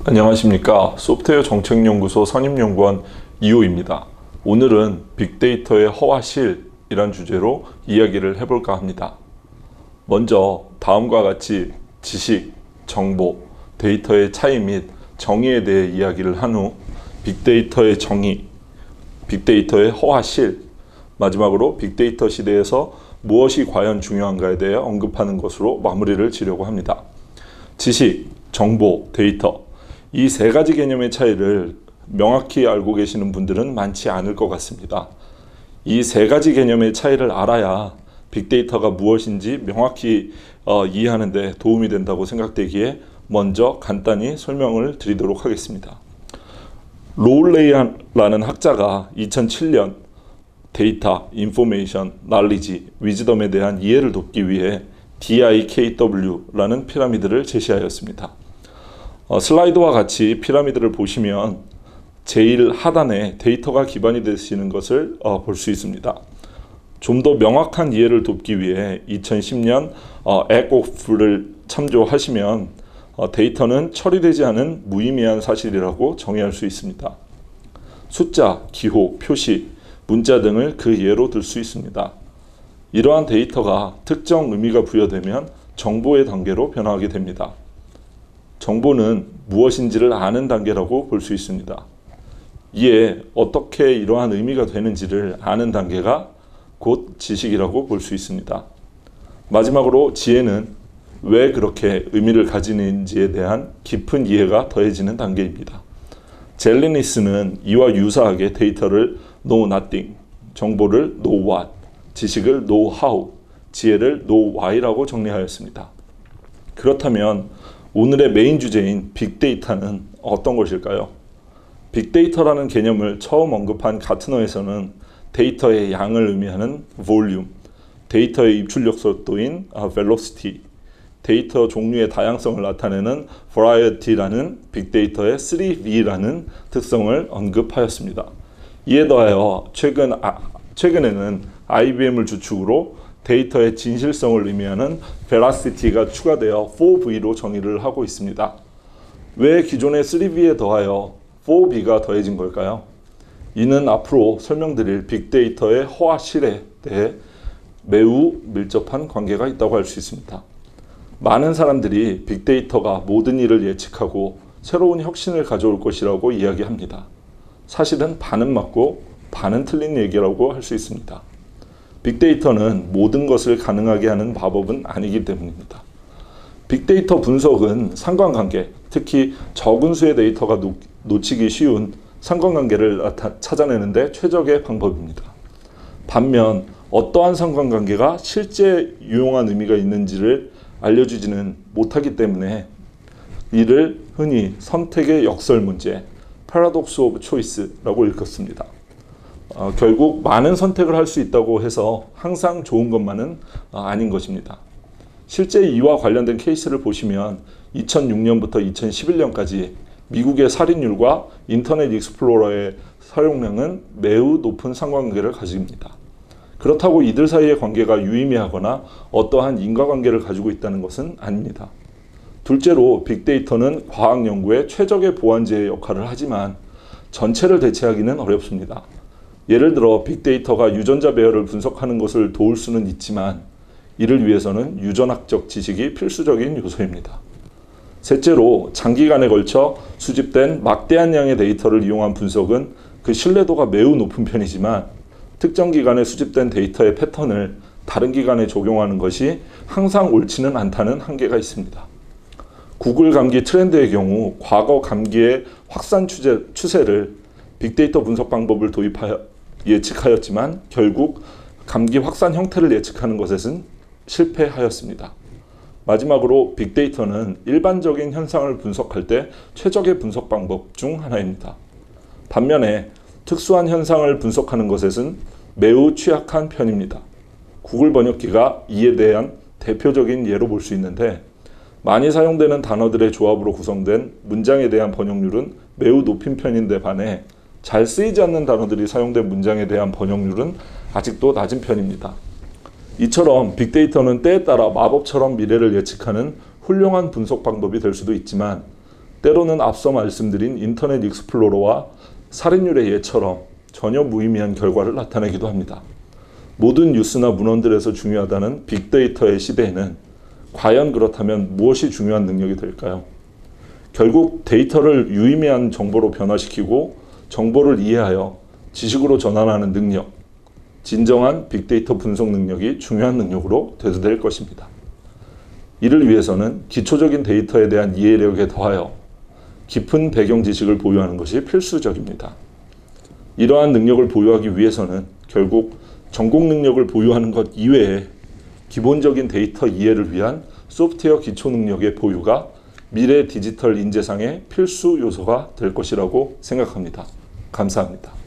안녕하십니까. 소프트웨어 정책연구소 선임연구원 이호입니다. 오늘은 빅데이터의 허와 실이란 주제로 이야기를 해볼까 합니다. 먼저 다음과 같이 지식, 정보, 데이터의 차이 및 정의에 대해 이야기를 한 후 빅데이터의 정의, 빅데이터의 허와 실, 마지막으로 빅데이터 시대에서 무엇이 과연 중요한가에 대해 언급하는 것으로 마무리를 지려고 합니다. 지식, 정보, 데이터 이 세 가지 개념의 차이를 명확히 알고 계시는 분들은 많지 않을 것 같습니다. 이 세 가지 개념의 차이를 알아야 빅데이터가 무엇인지 명확히 이해하는 데 도움이 된다고 생각되기에 먼저 간단히 설명을 드리도록 하겠습니다. 로울레이라는 학자가 2007년 데이터, 인포메이션, 날리지, 위즈덤에 대한 이해를 돕기 위해 DIKW라는 피라미드를 제시하였습니다. 슬라이드와 같이 피라미드를 보시면 제일 하단에 데이터가 기반이 되시는 것을 볼 수 있습니다. 좀 더 명확한 이해를 돕기 위해 2010년 에코프를 참조하시면 데이터는 처리되지 않은 무의미한 사실이라고 정의할 수 있습니다. 숫자, 기호, 표시, 문자 등을 그 예로 들 수 있습니다. 이러한 데이터가 특정 의미가 부여되면 정보의 단계로 변화하게 됩니다. 정보는 무엇인지를 아는 단계라고 볼 수 있습니다. 이에 어떻게 이러한 의미가 되는지를 아는 단계가 곧 지식이라고 볼 수 있습니다. 마지막으로 지혜는 왜 그렇게 의미를 가지는지에 대한 깊은 이해가 더해지는 단계입니다. 젤리니스는 이와 유사하게 데이터를 know nothing, 정보를 know what, 지식을 know how, 지혜를 know why라고 정리하였습니다. 그렇다면 오늘의 메인 주제인 빅데이터는 어떤 것일까요? 빅데이터라는 개념을 처음 언급한 가트너에서는 데이터의 양을 의미하는 볼륨, 데이터의 입출력 속도인 velocity, 데이터 종류의 다양성을 나타내는 variety라는 빅데이터의 3V라는 특성을 언급하였습니다. 이에 더하여 최근에는 IBM을 주축으로 데이터의 진실성을 의미하는 veracity가 추가되어 4V로 정의를 하고 있습니다. 왜 기존의 3V에 더하여 4V가 더해진 걸까요? 이는 앞으로 설명드릴 빅데이터의 허와 실에 대해 매우 밀접한 관계가 있다고 할 수 있습니다. 많은 사람들이 빅데이터가 모든 일을 예측하고 새로운 혁신을 가져올 것이라고 이야기합니다. 사실은 반은 맞고 반은 틀린 얘기라고 할 수 있습니다. 빅데이터는 모든 것을 가능하게 하는 마법은 아니기 때문입니다. 빅데이터 분석은 상관관계, 특히 적은 수의 데이터가 놓치기 쉬운 상관관계를 찾아내는 데 최적의 방법입니다. 반면 어떠한 상관관계가 실제 유용한 의미가 있는지를 알려주지는 못하기 때문에 이를 흔히 선택의 역설 문제, Paradox of Choice라고 일컫습니다. 결국 많은 선택을 할 수 있다고 해서 항상 좋은 것만은 아닌 것입니다. 실제 이와 관련된 케이스를 보시면 2006년부터 2011년까지 미국의 살인율과 인터넷 익스플로러의 사용량은 매우 높은 상관관계를 가집니다. 그렇다고 이들 사이의 관계가 유의미하거나 어떠한 인과관계를 가지고 있다는 것은 아닙니다. 둘째로 빅데이터는 과학 연구의 최적의 보완제의 역할을 하지만 전체를 대체하기는 어렵습니다. 예를 들어 빅데이터가 유전자 배열을 분석하는 것을 도울 수는 있지만 이를 위해서는 유전학적 지식이 필수적인 요소입니다. 셋째로 장기간에 걸쳐 수집된 막대한 양의 데이터를 이용한 분석은 그 신뢰도가 매우 높은 편이지만 특정 기간에 수집된 데이터의 패턴을 다른 기간에 적용하는 것이 항상 옳지는 않다는 한계가 있습니다. 구글 감기 트렌드의 경우 과거 감기의 확산 추세를 빅데이터 분석 방법을 도입하여 예측하였지만 결국 감기 확산 형태를 예측하는 것에는 실패하였습니다. 마지막으로 빅데이터는 일반적인 현상을 분석할 때 최적의 분석 방법 중 하나입니다. 반면에 특수한 현상을 분석하는 것에는 매우 취약한 편입니다. 구글 번역기가 이에 대한 대표적인 예로 볼 수 있는데 많이 사용되는 단어들의 조합으로 구성된 문장에 대한 번역률은 매우 높은 편인데 반해 잘 쓰이지 않는 단어들이 사용된 문장에 대한 번역률은 아직도 낮은 편입니다. 이처럼 빅데이터는 때에 따라 마법처럼 미래를 예측하는 훌륭한 분석 방법이 될 수도 있지만 때로는 앞서 말씀드린 인터넷 익스플로러와 살인율의 예처럼 전혀 무의미한 결과를 나타내기도 합니다. 모든 뉴스나 문헌들에서 중요하다는 빅데이터의 시대에는 과연 그렇다면 무엇이 중요한 능력이 될까요? 결국 데이터를 유의미한 정보로 변화시키고 정보를 이해하여 지식으로 전환하는 능력, 진정한 빅데이터 분석 능력이 중요한 능력으로 대두될 것입니다. 이를 위해서는 기초적인 데이터에 대한 이해력에 더하여 깊은 배경 지식을 보유하는 것이 필수적입니다. 이러한 능력을 보유하기 위해서는 결국 전공 능력을 보유하는 것 이외에 기본적인 데이터 이해를 위한 소프트웨어 기초 능력의 보유가 미래 디지털 인재상의 필수 요소가 될 것이라고 생각합니다. 감사합니다.